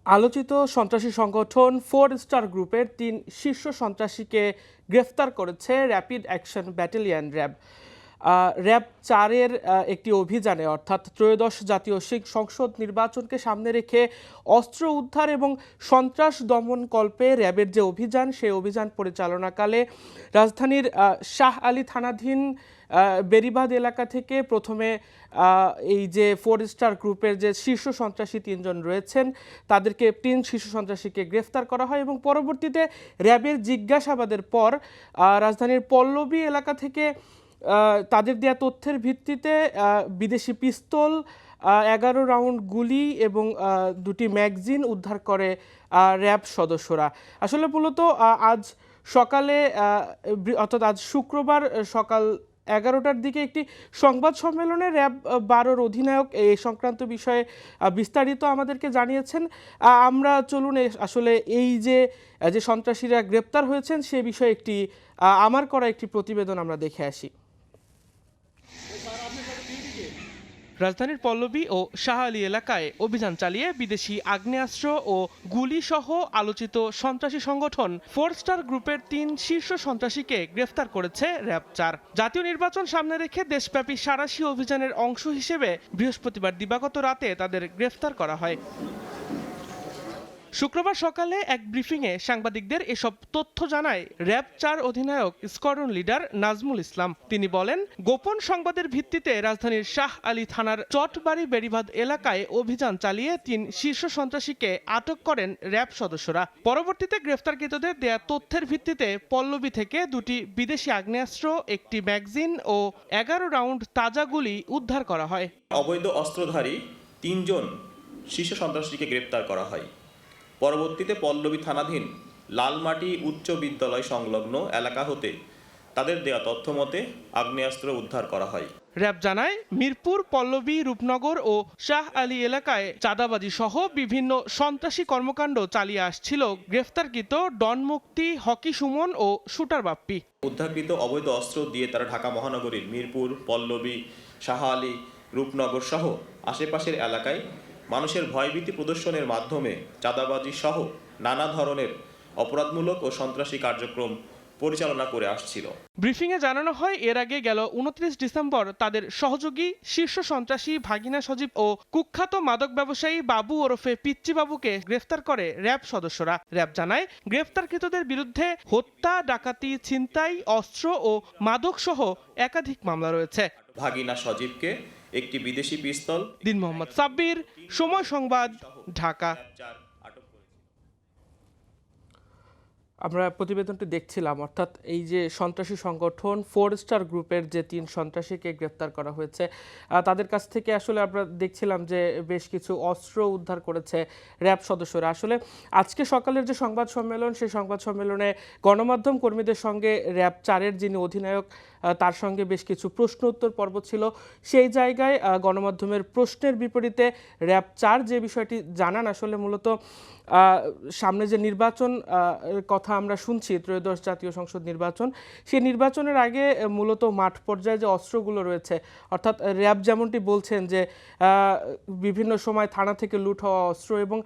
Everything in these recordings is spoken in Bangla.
আলোচিত সন্ত্রাসী সংগঠন 4 স্টার গ্রুপের 3 শীর্ষ সন্ত্রাসীকে গ্রেফতার করেছে rapid action battalion RAB. RAB 4-এর একটি অভিযানে অর্থাৎ ত্রয়োদশ জাতীয় সংসদ নির্বাচনকে সামনে রেখে অস্ত্র উদ্ধার এবং সন্ত্রাস দমনকল্পে র্যাবের যে অভিযান সেই অভিযান পরিচালনাকালে রাজধানীর শাহ আলী থানাধীন বেরিবাদ এলাকা থেকে প্রথমে এই যে 4 স্টার গ্রুপের যে শীর্ষ সন্ত্রাসী 3 জন রয়েছেন তাদেরকে 3 শীর্ষ সন্ত্রাসীকে গ্রেফতার করা হয় এবং পরবর্তীতে র্যাবের জিজ্ঞাসাবাদের পর রাজধানীর পল্লবী এলাকা থেকে তাদের দেয়া তথ্যের ভিত্তিতে বিদেশি পিস্তল, 11 রাউন্ড গুলি এবং 2টি ম্যাগাজিন উদ্ধার করে র্যাব সদস্যরা। আসলে মূলত আজ সকালে অর্থাৎ আজ শুক্রবার সকাল 11টার দিকে একটি সংবাদ সম্মেলনে র্যাব 12-র অধিনায়ক এই সংক্রান্ত বিষয়ে বিস্তারিত আমাদেরকে জানিয়েছেন। আমরা চলুন আসলে এই যে সন্ত্রাসীরা গ্রেপ্তার হয়েছেন সে বিষয়ে একটি আমার করা একটি প্রতিবেদন আমরা দেখে আসি। রাজধানীর পল্লবী ও শাহ আলী এলাকায় অভিযান চালিয়ে বিদেশি আগ্নেয়াস্ত্র ও গুলি সহ আলোচিত সন্ত্রাসী সংগঠন 4 স্টার গ্রুপের 3 শীর্ষ সন্ত্রাসীকে গ্রেফতার করেছে র্যাব 4। জাতীয় নির্বাচন সামনে রেখে দেশব্যাপী সাঁড়াশি অভিযানের অংশ হিসেবে বৃহস্পতিবার দিবাগত রাতে তাদের গ্রেফতার করা হয়। শুক্রবার সকালে এক ব্রিফিংয়ে সাংবাদিকদের এসব তথ্য জানায় র্যাব 4 অধিনায়ক স্কোয়াড্রন লিডার নাজমুল ইসলাম। তিনি বলেন, গোপন সংবাদের ভিত্তিতে রাজধানীর শাহ আলী থানার চটবাড়ি বেড়িবাঁধ এলাকায় অভিযান চালিয়ে 3 শীর্ষ সন্ত্রাসীকে আটক করেন র্যাব সদস্যরা। পরবর্তীতে গ্রেফতারকৃতদের দেয়া তথ্যের ভিত্তিতে পল্লবী থেকে 2টি বিদেশি আগ্নেয়াস্ত্র, 1টি ম্যাগাজিন ও 11 রাউন্ড তাজা গুলি উদ্ধার করা হয়। অবৈধ অস্ত্রধারী 3 জন শীর্ষ সন্ত্রাসীকে গ্রেপ্তার করা হয়। পরবর্তীতে পল্লবী থানাধীন লালমাটি উচ্চ বিদ্যালয় সংলগ্ন এলাকা হতে তাদের দেয়া তথ্য মতে আগ্নেয়াস্ত্র উদ্ধার করা হয়। র্যাব জানায়, মিরপুর, পল্লবী, রূপনগর ও শাহ আলী এলাকায় চাঁদাবাজি সহ বিভিন্ন সন্ত্রাসী কর্মকাণ্ড চালিয়ে আসছিল গ্রেফতারকৃত ডন মুক্তি, হকি সুমন ও শুটার বাপ্পি। উদ্ধারকৃত অবৈধ অস্ত্র দিয়ে তারা ঢাকা মহানগরীর মিরপুর, পল্লবী, শাহ আলী, রূপনগর সহ আশেপাশের এলাকায় মানুষের ভয়ভীতি প্রদর্শনের মাধ্যমে চাঁদাবাজি সহ নানা ধরনের অপরাধমূলক ও সন্ত্রাসী কার্যক্রম পরিচালনা করে আসছিল। ব্রিফিংয়ে জানানো হয়, এর আগে গেল 29 ডিসেম্বর তাদের সহযোগী শীর্ষ সন্ত্রাসী ভাগিনা সজীব ও কুখ্যাত মাদক ব্যবসায়ী বাবু ওরফে পিচ্চি বাবুকে গ্রেফতার করে র্যাব সদস্যরা। র্যাব জানায়, গ্রেফতারকৃতদের বিরুদ্ধে হত্যা, ডাকাতি, ছিনতাই, অস্ত্র ও মাদক সহ একাধিক মামলা রয়েছে। ভাগিনা সজীবকে একটি বিদেশি পিস্তল। দিন মোহাম্মদ সাব্বির, সময় সংবাদ, ঢাকা। আমরা প্রতিবেদনটি দেখছিলাম, অর্থাৎ এই যে সন্ত্রাসী সংগঠন 4 স্টার গ্রুপের যে 3 সন্ত্রাসীকে গ্রেফতার করা হয়েছে তাদের কাছ থেকে আসলে আমরা দেখছিলাম যে বেশ কিছু অস্ত্র উদ্ধার করেছে র্যাব সদস্যরা। আসলে আজকে সকালের যে সংবাদ সম্মেলন সেই সংবাদ সম্মেলনে গণমাধ্যম কর্মীদের সঙ্গে র্যাব 4-এর যিনি অধিনায়ক তার সঙ্গে বেশ কিছু প্রশ্ন উত্তর পর্ব ছিল। সেই জায়গায় গণমাধ্যমের প্রশ্নের বিপরীতে র্যাব 4 যে বিষয়টি জানান, আসলে মূলত সামনে যে নির্বাচন কথা আমরা শুনছি, ত্রয়োদশ জাতীয় সংসদ নির্বাচন, সেই নির্বাচনের আগে মূলত মাঠ পর্যায়ে যে অস্ত্রগুলো রয়েছে, অর্থাৎ র্যাব যেমনটি বলছেন যে বিভিন্ন সময় থানা থেকে লুট হওয়া অস্ত্র এবং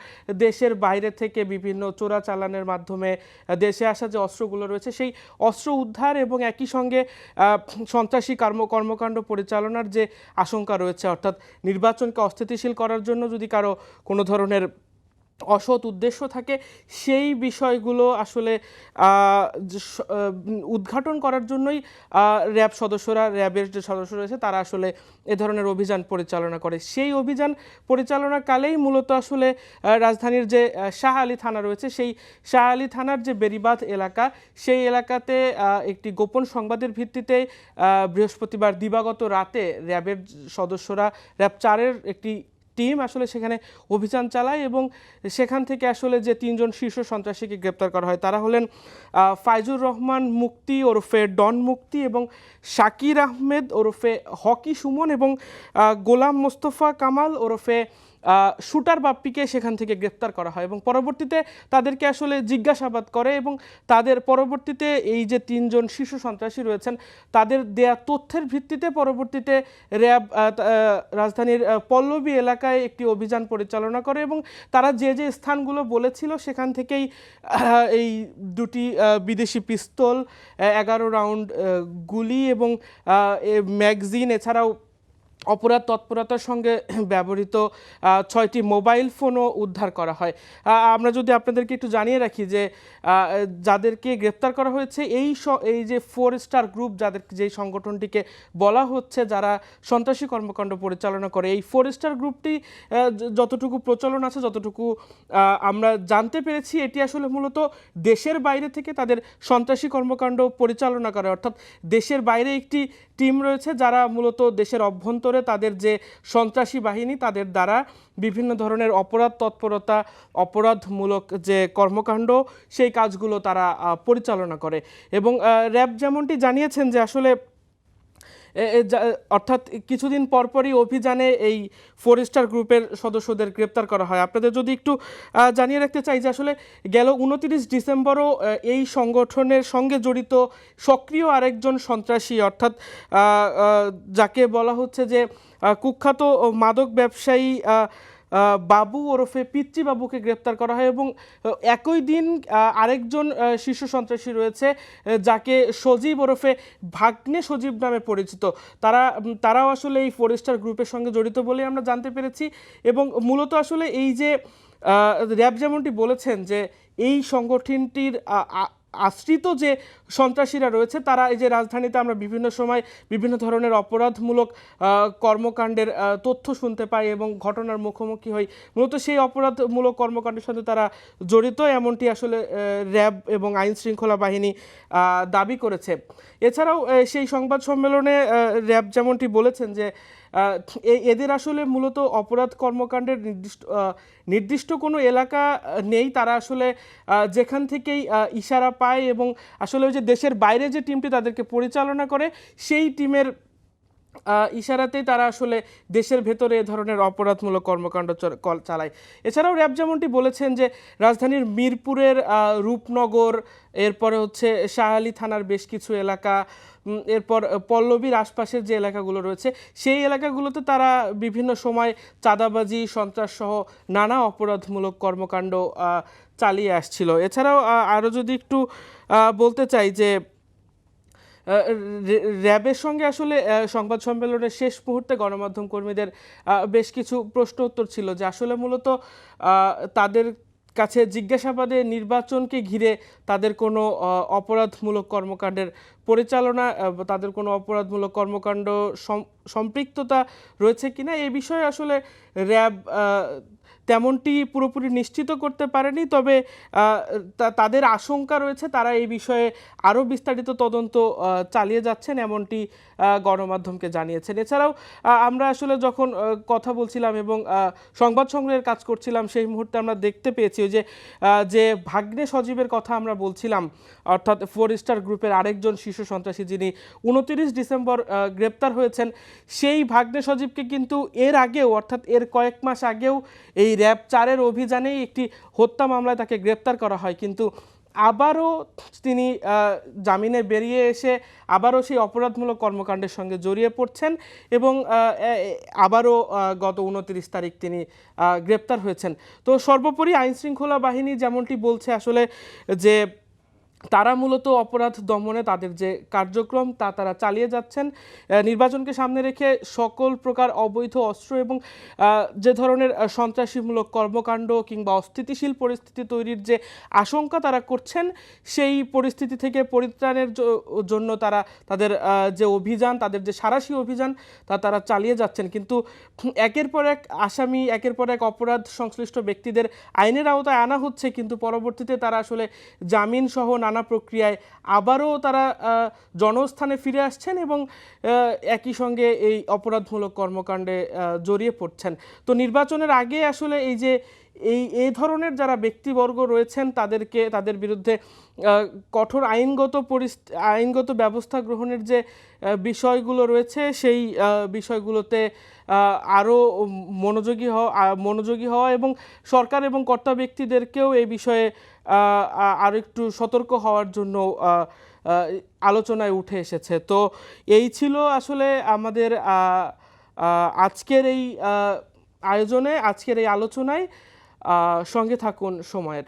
দেশের বাইরে থেকে বিভিন্ন চোরাচালানের মাধ্যমে দেশে আসা যে অস্ত্রগুলো রয়েছে সেই অস্ত্র উদ্ধার এবং একই সঙ্গে সন্ত্রাসী কর্মকাণ্ড পরিচালনার যে আশঙ্কা রয়েছে, অর্থাৎ নির্বাচনকে অস্থিতিশীল করার জন্য যদি কারো কোনো ধরনের অসৎ উদ্দেশ্য থাকে সেই বিষয়গুলো আসলে উদ্ঘাটন করার জন্যই র্যাব সদস্যরা, র্যাবের যে সদস্য রয়েছে তারা আসলে এ ধরনের অভিযান পরিচালনা করে। সেই অভিযান পরিচালনাকালেই মূলত আসলে রাজধানীর যে শাহ আলী থানা রয়েছে সেই শাহ আলী থানার যে বেড়িবাঁধ এলাকা সেই এলাকাতে একটি গোপন সংবাদের ভিত্তিতে বৃহস্পতিবার দিবাগত রাতে র্যাবের সদস্যরা, র্যাব 4-এর একটি টিম আসলে সেখানে অভিযান চালায় এবং সেখান থেকে আসলে যে 3 জন শীর্ষ সন্ত্রাসীকে গ্রেপ্তার করা হয় তারা হলেন ফাইজুর রহমান মুক্তি ওরফে ডন মুক্তি এবং শাকির আহমেদ ওরফে হকি সুমন এবং গোলাম মোস্তফা কামাল ওরফে শুটার বাপ্পিকে সেখান থেকে গ্রেপ্তার করা হয় এবং পরবর্তীতে তাদেরকে আসলে জিজ্ঞাসাবাদ করে এবং তাদের পরবর্তীতে এই যে 3 জন শীর্ষ সন্ত্রাসী রয়েছেন তাদের দেয়া তথ্যের ভিত্তিতে পরবর্তীতে র্যাব রাজধানীর পল্লবী এলাকায় একটি অভিযান পরিচালনা করে এবং তারা যে যে স্থানগুলো বলেছিল সেখান থেকেই এই দুটি বিদেশি পিস্তল, 11 রাউন্ড গুলি এবং ম্যাগজিন এছাড়াও অপরাধ তৎপরতার সঙ্গে ব্যবহৃত 6টি মোবাইল ফোনও উদ্ধার করা হয়। আমরা যদি আপনাদেরকে একটু জানিয়ে রাখি যে যাদেরকে গ্রেপ্তার করা হয়েছে এই যে 4 স্টার গ্রুপ যাদের যেই সংগঠনটিকে বলা হচ্ছে যারা সন্ত্রাসী কর্মকাণ্ড পরিচালনা করে, এই 4 স্টার গ্রুপটি যতটুকু প্রচলন আছে, যতটুকু আমরা জানতে পেরেছি, এটি আসলে মূলত দেশের বাইরে থেকে তাদের সন্ত্রাসী কর্মকাণ্ড পরিচালনা করে, অর্থাৎ দেশের বাইরে একটি টিম রয়েছে যারা মূলত দেশের অভ্যন্তরে তাদের যে সন্ত্রাসী বাহিনী তাদের দ্বারা বিভিন্ন ধরনের অপরাধ তৎপরতা, অপরাধমূলক যে কর্মকাণ্ড সেই কাজগুলো তারা পরিচালনা করে। এবং র্যাব যেমনটি জানিয়েছেন যে আসলে অর্থাৎ কিছুদিন পরপরই অভিযানে এই 4 স্টার গ্রুপের সদস্যদের গ্রেপ্তার করা হয়। আপনাদের যদি একটু জানিয়ে রাখতে চাই যে আসলে গেল 29 ডিসেম্বরও এই সংগঠনের সঙ্গে জড়িত সক্রিয় আরেকজন সন্ত্রাসী, অর্থাৎ যাকে বলা হচ্ছে যে কুখ্যাত মাদক ব্যবসায়ী বাবু ওরফে পিচ্চি বাবুকে গ্রেপ্তার করা হয় এবং একই দিন আরেকজন শীর্ষ সন্ত্রাসী রয়েছে যাকে সজীব ওরফে ভাগ্নে সজীব নামে পরিচিত, তারাও আসলে এই 4 স্টার গ্রুপের সঙ্গে জড়িত বলে আমরা জানতে পেরেছি। এবং মূলত আসলে এই যে র্যাব যেমনটি বলেছেন যে এই সংগঠনটির আশ্রিত যে সন্ত্রাসীরা রয়েছে তারা এই যে রাজধানীতে আমরা বিভিন্ন সময় বিভিন্ন ধরনের অপরাধমূলক কর্মকাণ্ডের তথ্য শুনতে পাই এবং ঘটনার মুখোমুখি হই, মূলত সেই অপরাধমূলক কর্মকাণ্ডের সাথে তারা জড়িত এমনটি আসলে র্যাব এবং আইন শৃঙ্খলা বাহিনী দাবি করেছে। এছাড়াও সেই সংবাদ সম্মেলনে র্যাব যেমনটি বলেছেন যে এদের আসলে মূলত অপরাধ কর্মকাণ্ডের নির্দিষ্ট কোনো এলাকা নেই, তারা আসলে যেখান থেকেই ইশারা পায় এবং আসলে ওই যে দেশের বাইরে যে টিমটি তাদেরকে পরিচালনা করে সেই টিমের ইশারাতেই তারা আসলে দেশের ভেতরে এ ধরনের অপরাধমূলক কর্মকাণ্ড চালায়। এছাড়াও র্যাব যেমনটি বলেছেন যে রাজধানীর মিরপুরের রূপনগর, এরপরে হচ্ছে শাহালি থানার বেশ কিছু এলাকা, এরপর পল্লবীর আশপাশের যে এলাকাগুলো রয়েছে সেই এলাকাগুলোতে তারা বিভিন্ন সময় চাঁদাবাজি, সন্ত্রাসসহ নানা অপরাধমূলক কর্মকাণ্ড চালিয়ে আসছিল। এছাড়াও আরও যদি একটু বলতে চাই যে র্যাবের সঙ্গে আসলে সংবাদ সম্মেলনের শেষ মুহূর্তে গণমাধ্যম কর্মীদের বেশ কিছু প্রশ্ন উত্তর ছিল যে আসলে মূলত তাদের কাছে জিজ্ঞাসাবাদে নির্বাচনকে ঘিরে তাদের কোনো অপরাধমূলক কর্মকাণ্ডের পরিচালনা, তাদের কোনো অপরাধমূলক কর্মকাণ্ড সম্পৃক্ততা রয়েছে কিনা এই বিষয়ে আসলে র্যাব তেমনটি পুরোপুরি নিশ্চিত করতে পারেনি, তবে তাদের আশঙ্কা রয়েছে তারা এই বিষয়ে আরও বিস্তারিত তদন্ত চালিয়ে যাচ্ছেন এমনটি গণমাধ্যমকে জানিয়েছেন। এছাড়াও আমরা আসলে যখন কথা বলছিলাম এবং সংবাদ সংগ্রহের কাজ করছিলাম সেই মুহূর্তে আমরা দেখতে পেয়েছি যে ভাগ্নে সজীবের কথা আমরা বলছিলাম, অর্থাৎ 4 স্টার গ্রুপের আরেকজন শীর্ষ সন্ত্রাসী যিনি 29 ডিসেম্বর গ্রেপ্তার হয়েছেন, সেই ভাগ্নে সজীবকে কিন্তু এর আগেও অর্থাৎ এর কয়েক মাস আগেও এই র্যাব 4-এর অভিযানেই একটি হত্যা মামলায় তাকে গ্রেপ্তার করা হয়, কিন্তু আবারও তিনি জামিনে বেরিয়ে এসে আবারও সেই অপরাধমূলক কর্মকাণ্ডের সঙ্গে জড়িয়ে পড়ছেন এবং আবারও গত 29 তারিখ তিনি গ্রেপ্তার হয়েছেন। তো সর্বোপরি আইনশৃঙ্খলা বাহিনী যেমনটি বলছে আসলে যে তারা মূলত অপরাধ দমনে তাদের যে কার্যক্রম তারা চালিয়ে যাচ্ছেন, নির্বাচনকে সামনে রেখে সকল প্রকার অবৈধ অস্ত্র এবং যে ধরনের সন্ত্রাসীমূলক কর্মকাণ্ড কিংবা অস্থিতিশীল পরিস্থিতি তৈরির যে আশঙ্কা তারা করছেন সেই পরিস্থিতি থেকে পরিত্রাণের জন্য তারা তাদের যে অভিযান, তাদের যে সাঁড়াশি অভিযান তারা চালিয়ে যাচ্ছেন, কিন্তু একের পর এক আসামি, একের পর এক অপরাধ সংশ্লিষ্ট ব্যক্তিদের আইনের আওতায় আনা হচ্ছে, কিন্তু পরবর্তীতে তারা আসলে জামিন সহ নানা প্রক্রিয়ায় আবারও তারা জনস্থানে ফিরে আসছেন এবং একই সঙ্গে এই অপরাধমূলক কর্মকাণ্ডে জড়িয়ে পড়ছেন। তো নির্বাচনের আগে আসলে এই যে এই ধরনের যারা ব্যক্তিবর্গ রয়েছেন তাদের বিরুদ্ধে কঠোর আইনগত ব্যবস্থা গ্রহণের যে বিষয়গুলো রয়েছে সেই বিষয়গুলোতে আরও মনোযোগী হওয়া এবং সরকার এবং কর্তা ব্যক্তিদেরকেও এই বিষয়ে আরও একটু সতর্ক হওয়ার জন্য আলোচনায় উঠে এসেছে। তো এই ছিল আসলে আমাদের আজকের এই আয়োজনে, আজকের এই আলোচনায়। সঙ্গে থাকুন সময়ের।